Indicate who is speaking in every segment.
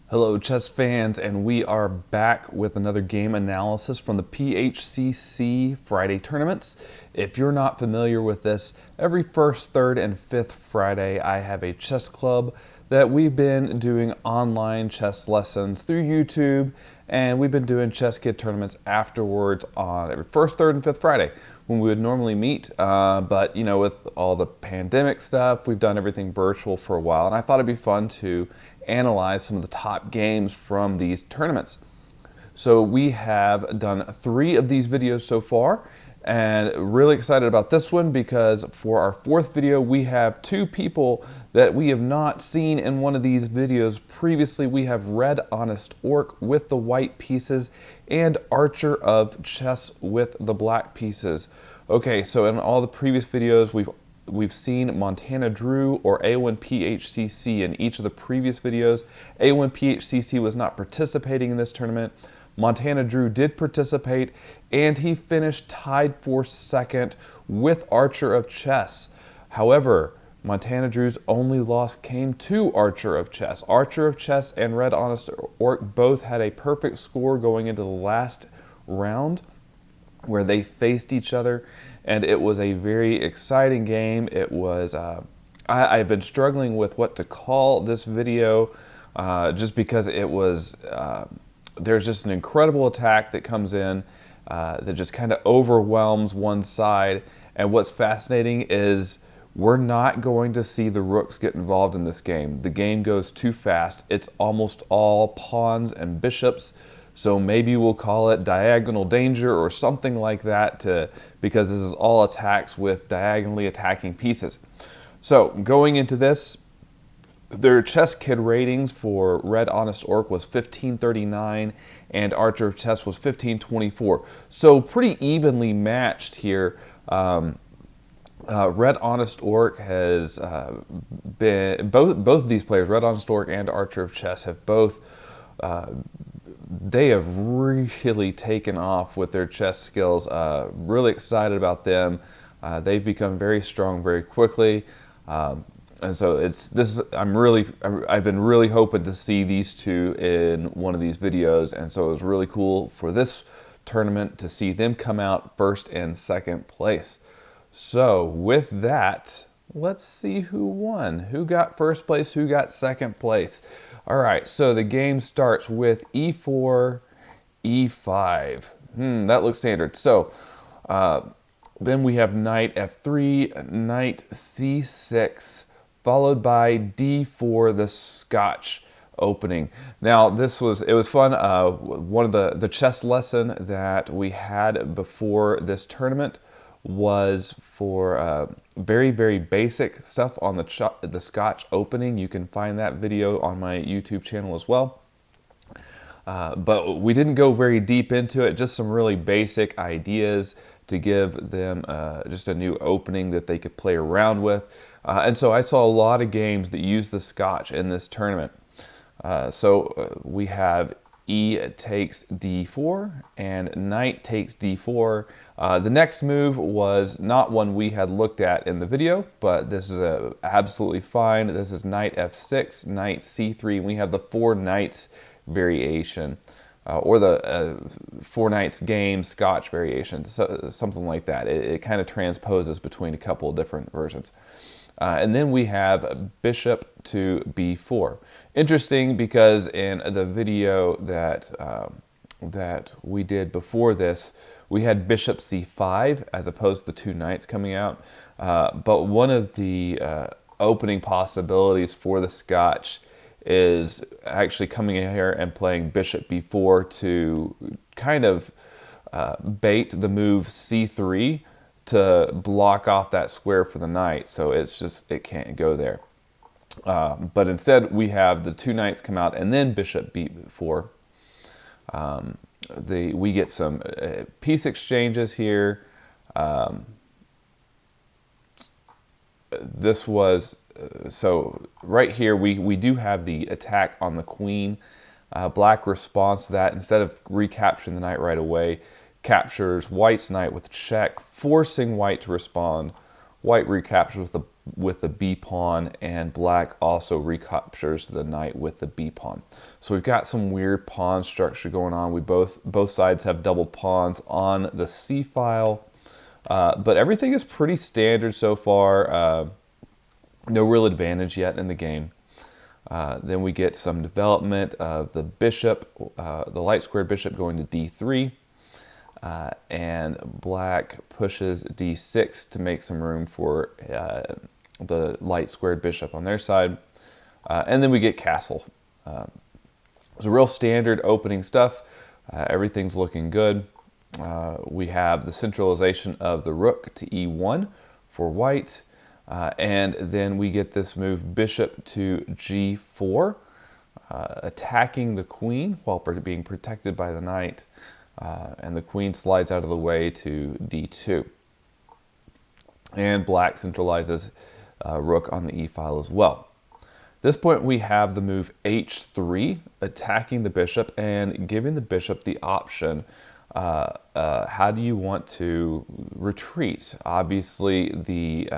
Speaker 1: Hello chess fans, and we are back with another game analysis from the PHCC Friday tournaments. If you're not familiar with this, every first, third, and fifth Friday I have a chess club that we've been doing online chess lessons through YouTube, and we've been doing ChessKid tournaments afterwards on every first, third, and fifth Friday when we would normally meet. But you know, with all the pandemic stuff, we've done everything virtual for a while, and I thought it'd be fun to analyze some of the top games from these tournaments. So we have done 3 of these videos so far, and really excited about this one because for our 4th video we have 2 people that we have not seen in one of these videos previously. We have RedHonestOrc with the white pieces and ArcherofChess with the black pieces. Okay, so in all the previous videos we've seen Montana Drew or A1 PHCC in each of the previous videos. A1 PHCC was not participating in this tournament. Montana Drew did participate, and he finished tied for 2nd with ArcherofChess. However, Montana Drew's only loss came to ArcherofChess. ArcherofChess and RedHonestOrc both had a perfect score going into the last round where they faced each other, and it was a very exciting game. It was, I've been struggling with what to call this video just because it was, there's just an incredible attack that comes in that just kind of overwhelms one side. And what's fascinating is we're not going to see the rooks get involved in this game. The game goes too fast. It's almost all pawns and bishops. So maybe we'll call it diagonal danger or something like that because this is all attacks with diagonally attacking pieces. So going into this, their ChessKid ratings for RedHonestOrc was 1539 and ArcherofChess was 1524. So pretty evenly matched here. RedHonestOrc has been, both of these players, RedHonestOrc and ArcherofChess, have both they have really taken off with their chess skills. Really excited about them. They've become very strong very quickly, and so I've been really hoping to see these two in one of these videos, and so it was really cool for this tournament to see them come out 1st and 2nd place. So with that, let's see who won. Who got 1st place? Who got 2nd place? All right, so the game starts with e4, e5. That looks standard. So then we have knight f3, knight c6, followed by d4, the Scotch opening. Now it was fun. One of the chess lesson that we had before this tournament was for very, very basic stuff on the Scotch opening. You can find that video on my YouTube channel as well. But we didn't go very deep into it, just some really basic ideas to give them just a new opening that they could play around with. And so I saw a lot of games that use the Scotch in this tournament. So we have e takes d4 and knight takes d4. The next move was not one we had looked at in the video, but this is absolutely fine. This is knight f6, knight c3, and we have the 4 knights variation, or the 4 knights game Scotch variation, so, something like that. It kind of transposes between a couple of different versions. And then we have bishop to b4. Interesting because in the video that we did before this, we had bishop c5 as opposed to the 2 knights coming out. But one of the opening possibilities for the Scotch is actually coming in here and playing bishop b4 to kind of bait the move c3 to block off that square for the knight. So it can't go there. But instead we have the 2 knights come out and then bishop b4. We get some piece exchanges here. This was so right here we do have the attack on the queen. Black responds to that. Instead of recapturing the knight right away, captures white's knight with check, forcing white to respond. White recaptures with the with the b pawn, and black also recaptures the knight with the b pawn. So we've got some weird pawn structure going on. We both sides have double pawns on the c file, but everything is pretty standard so far. No real advantage yet in the game. Then we get some development of the bishop, the light squared bishop going to d3. And black pushes d6 to make some room for the light squared bishop on their side. And then we get castle. It's a real standard opening stuff. Everything's looking good. We have the centralization of the rook to e1 for white. And then we get this move bishop to g4, attacking the queen while being protected by the knight. And the queen slides out of the way to d2. And black centralizes rook on the e file as well. At this point we have the move h3, attacking the bishop and giving the bishop the option. How do you want to retreat? Obviously the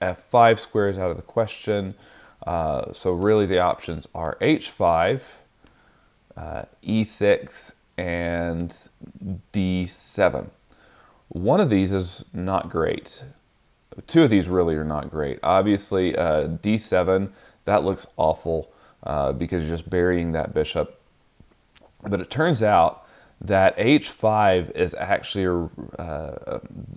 Speaker 1: f5 square is out of the question. So really the options are h5, e6, and d7. One of these is not great. Two of these really are not great. Obviously, d7, that looks awful because you're just burying that bishop. But it turns out that h5 is actually,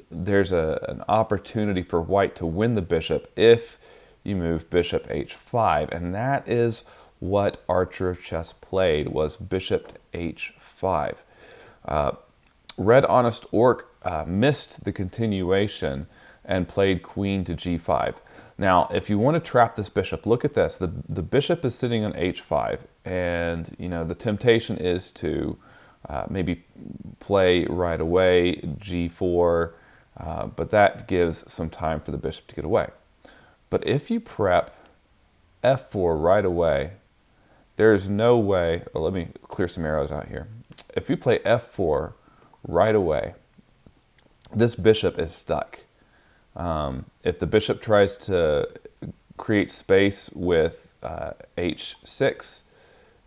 Speaker 1: there's an opportunity for white to win the bishop if you move bishop h5. And that is what Archer of Chess played, was bishop to h5. RedHonestOrc missed the continuation and played queen to g5. Now, if you want to trap this bishop, look at this. The bishop is sitting on h5, and you know the temptation is to maybe play right away g4, but that gives some time for the bishop to get away. But if you prep f4 right away, there's no way. Well, let me clear some arrows out here. If you play f4 right away, this bishop is stuck. If the bishop tries to create space with h6,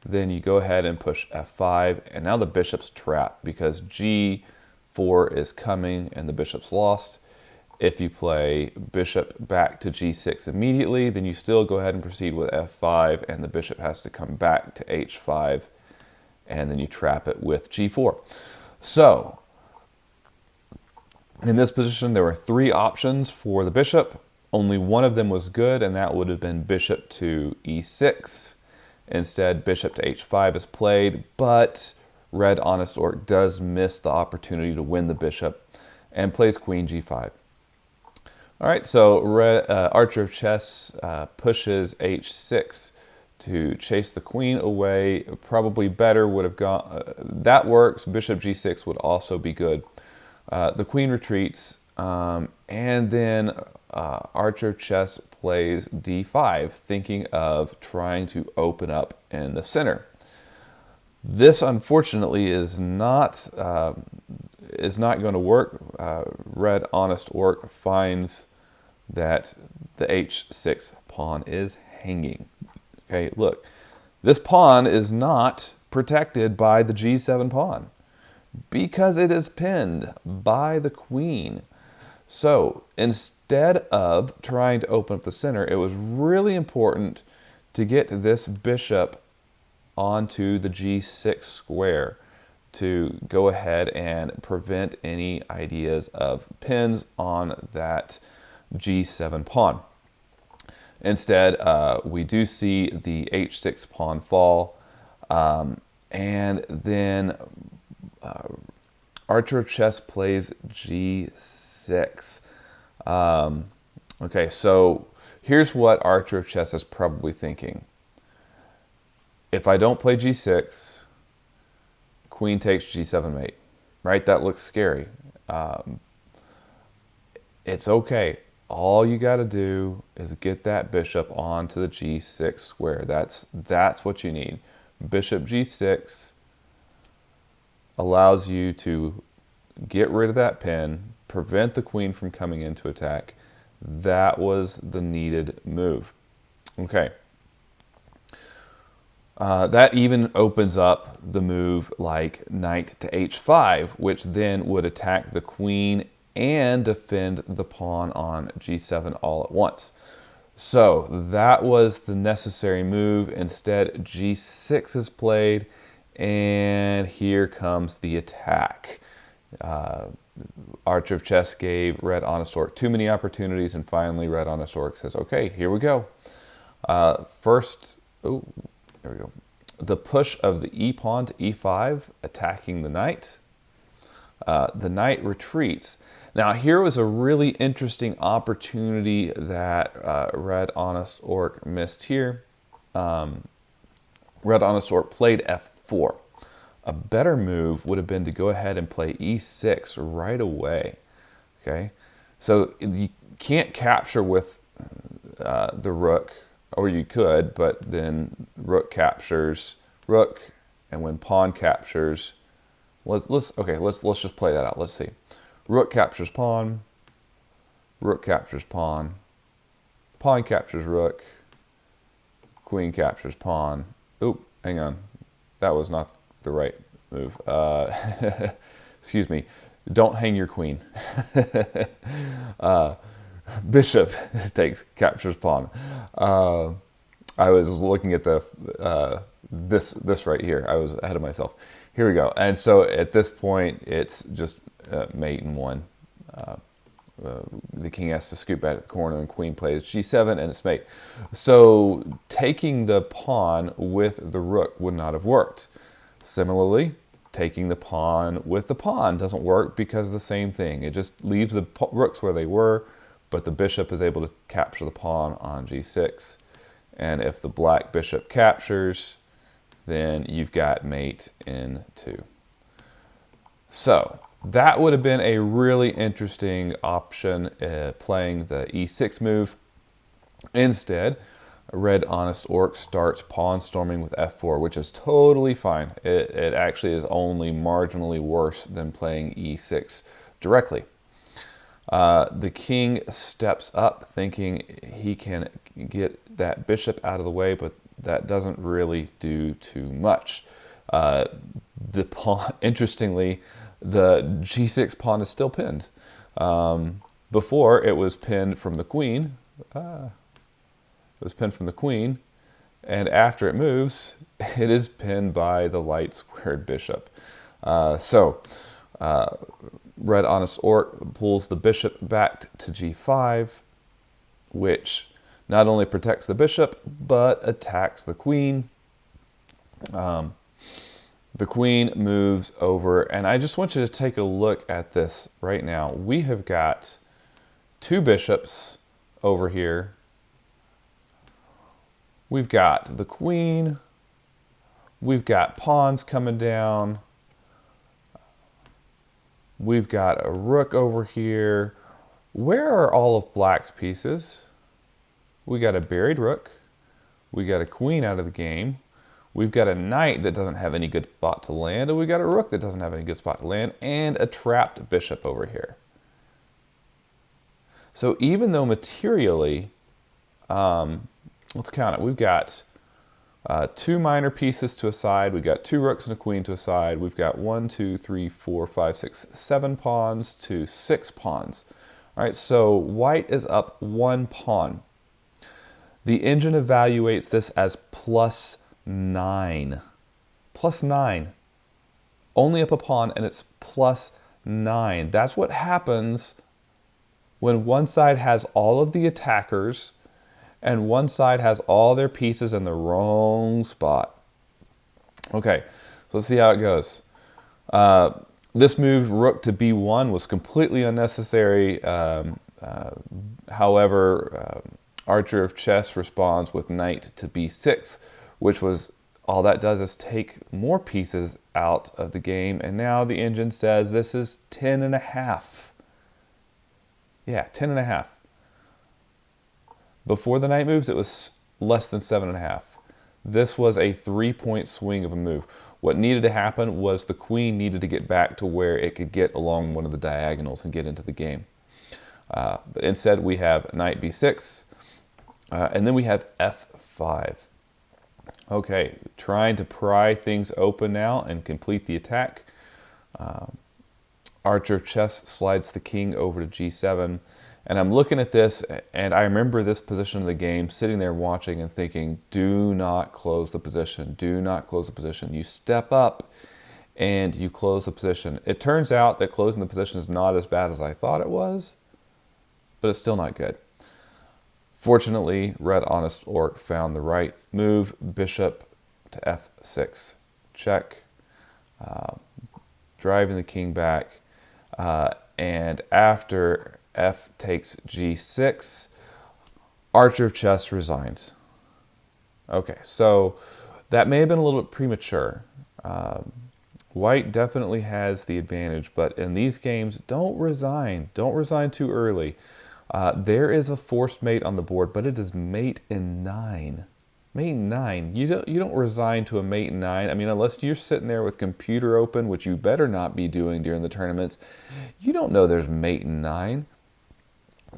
Speaker 1: then you go ahead and push f5, and now the bishop's trapped because g4 is coming and the bishop's lost. If you play bishop back to g6 immediately, then you still go ahead and proceed with f5, and the bishop has to come back to h5, and then you trap it with g4. So, in this position, there were three options for the bishop. Only one of them was good, and that would have been bishop to e6. Instead, bishop to h5 is played, but RedHonestOrc does miss the opportunity to win the bishop and plays queen g5. All right, so Archer of Chess pushes h6 to chase the queen away. Probably better would have gone, that works. Bishop g6 would also be good. The queen retreats, and then Archer of Chess plays d5, thinking of trying to open up in the center. This, unfortunately, is not going to work. RedHonestOrc finds that the h6 pawn is hanging. Okay, look, this pawn is not protected by the g7 pawn because it is pinned by the queen. So instead of trying to open up the center, it was really important to get this bishop onto the g6 square to go ahead and prevent any ideas of pins on that g7 pawn. Instead, we do see the h6 pawn fall, and then Archer of Chess plays g6. Okay, so here's what Archer of Chess is probably thinking. If I don't play g6, queen takes g7 mate, right? That looks scary. It's okay. All you got to do is get that bishop onto the g6 square. That's what you need. Bishop g6 allows you to get rid of that pin, prevent the queen from coming into attack, That was the needed move. Okay. That even opens up the move like knight to h5, which then would attack the queen and defend the pawn on g7 all at once. So that was the necessary move. Instead, g6 is played, and here comes the attack. Archer of Chess gave RedHonestOrc too many opportunities, and finally RedHonestOrc says, okay, here we go. First, oh, there we go. The push of the e pawn to e5, attacking the knight. The knight retreats. Now here was a really interesting opportunity that RedHonestOrc missed here. RedHonestOrc played f4. A better move would have been to go ahead and play e6 right away. Okay, so you can't capture with the rook, or you could, but then rook captures rook, and when pawn captures, let's just play that out. Let's see. Rook captures pawn, rook captures pawn, pawn captures rook, queen captures pawn. Oop, hang on. That was not the right move. Excuse me. Don't hang your queen. Bishop captures pawn. I was looking at the this right here. I was ahead of myself. Here we go. And so at this point, it's just mate and one. The king has to scoop back at the corner, and the queen plays g7, and it's mate. So taking the pawn with the rook would not have worked. Similarly, taking the pawn with the pawn doesn't work because of the same thing. It just leaves the rooks where they were, but the bishop is able to capture the pawn on g6. And if the black bishop captures, then you've got mate in 2. So that would have been a really interesting option, playing the e6 move. Instead, RedHonestOrc starts pawn storming with f4, which is totally fine. It actually is only marginally worse than playing e6 directly. The king steps up thinking he can get that bishop out of the way, but that doesn't really do too much. The pawn, interestingly, the g6 pawn is still pinned. Before, it was pinned from the queen. It was pinned from the queen, and after it moves, it is pinned by the light squared bishop. RedHonestOrc pulls the bishop back to g5, which not only protects the bishop, but attacks the queen. The queen moves over, and I just want you to take a look at this right now. We have got 2 bishops over here. We've got the queen. We've got pawns coming down. We've got a rook over here. Where are all of black's pieces? We got a buried rook. We got a queen out of the game. We've got a knight that doesn't have any good spot to land, and we got a rook that doesn't have any good spot to land, and a trapped bishop over here. So even though materially, let's count it. We've got 2 minor pieces to a side. We've got 2 rooks and a queen to a side. We've got 1, 2, 3, 4, 5, 6, 7 pawns to 6 pawns. All right, so white is up 1 pawn. The engine evaluates this as +9. +9. Only up a pawn, and it's +9. That's what happens when one side has all of the attackers and one side has all their pieces in the wrong spot. Okay, so let's see how it goes. This move, rook to b1, was completely unnecessary. However, Archer of Chess responds with knight to b6, which was, all that does is take more pieces out of the game, and now the engine says this is 10.5. Yeah, 10.5. Before the knight moves, it was less than 7.5. This was a 3-point swing of a move. What needed to happen was the queen needed to get back to where it could get along one of the diagonals and get into the game. But instead, we have knight b6, and then we have f5. Okay, trying to pry things open now and complete the attack. Archer of Chess slides the king over to g7. And I'm looking at this, and I remember this position of the game, sitting there watching and thinking, do not close the position. Do not close the position. You step up and you close the position. It turns out that closing the position is not as bad as I thought it was, but it's still not good. Fortunately, RedHonestOrc found the right move, bishop to f6, check, driving the king back, and after f takes g6, Archer of Chess resigns. Okay, so that may have been a little bit premature. White definitely has the advantage, but in these games, don't resign. Don't resign too early. There is a forced mate on the board, but it is mate in 9. Mate in 9. You don't resign to a mate in 9. I mean, unless you're sitting there with computer open, which you better not be doing during the tournaments, you don't know there's mate in 9.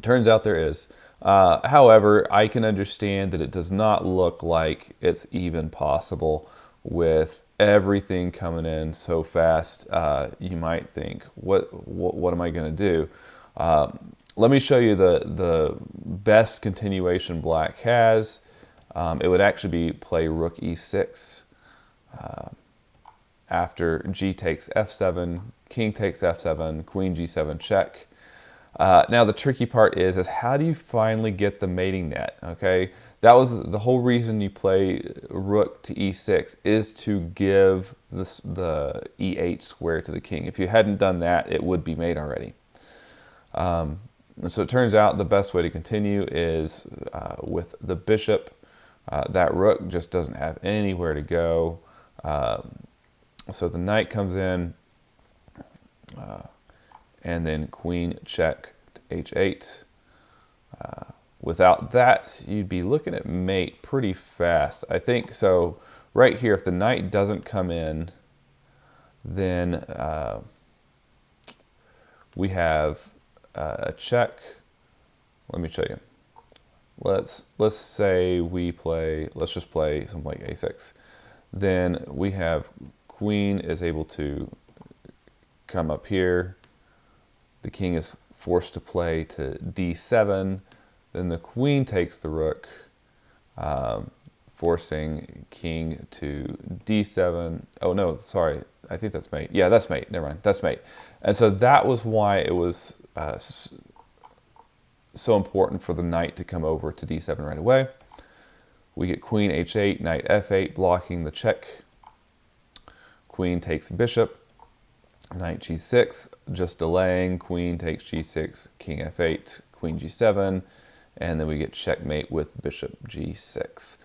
Speaker 1: Turns out there is. However, I can understand that it does not look like it's even possible with everything coming in so fast. You might think, what am I going to do? Let me show you the best continuation black has. It would actually be play rook e6 after g takes f7, king takes f7, queen g7 check. Now the tricky part is how do you finally get the mating net? Okay, that was the whole reason you play rook to e6 is to give the e8 square to the king. If you hadn't done that, it would be mate already. So it turns out the best way to continue is with the bishop. That rook just doesn't have anywhere to go. So the knight comes in, and then queen check to h8. Without that, you'd be looking at mate pretty fast. I think so. Right here, if the knight doesn't come in, then we have a check. Let me show you. Let's say we play. Let's just play something like a6. Then we have queen is able to come up here. The king is forced to play to d7. Then the queen takes the rook, forcing king to d7. Oh no, sorry. I think that's mate. Yeah, that's mate. Never mind. That's mate. And so that was why it was so important for the knight to come over to d7 right away. We get queen h8, knight f8, blocking the check. Queen takes bishop. Knight g6, just delaying. Queen takes g6, king f8, queen g7, and then we get checkmate with bishop g6.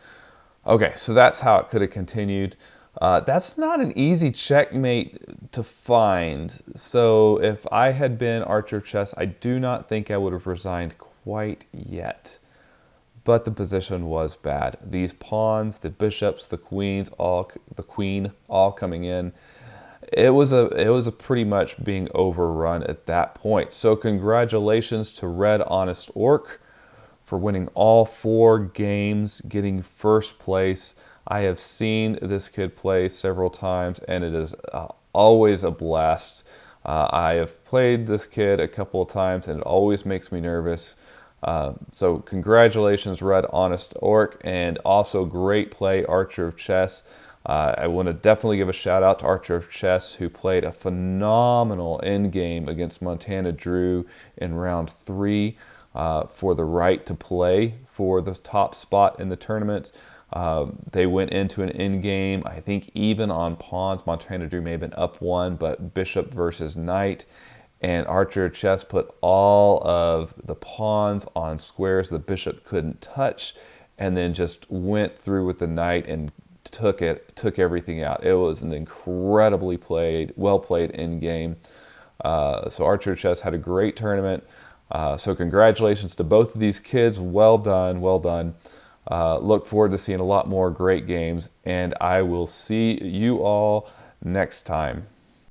Speaker 1: Okay, so that's how it could have continued. That's not an easy checkmate to find. So if I had been Archer of Chess, I do not think I would have resigned quite yet. But the position was bad. These pawns, the bishops, the queens, the queen, all coming in. It was a pretty much being overrun at that point. So congratulations to RedHonestOrc for winning all 4 games, getting first place. I have seen this kid play several times, and it is always a blast. I have played this kid a couple of times, and it always makes me nervous. So congratulations, RedHonestOrc, and also great play, Archer of Chess. I want to definitely give a shout out to Archer of Chess, who played a phenomenal endgame against Montana Drew in round 3 for the right to play for the top spot in the tournament. They went into an endgame, I think even on pawns, Montana Drew may have been up 1, but bishop versus knight. And Archer of Chess put all of the pawns on squares the bishop couldn't touch, and then just went through with the knight and took everything out. It was an incredibly well played endgame. So Archer of Chess had a great tournament. So congratulations to both of these kids. Well done, well done. Look forward to seeing a lot more great games, and I will see you all next time.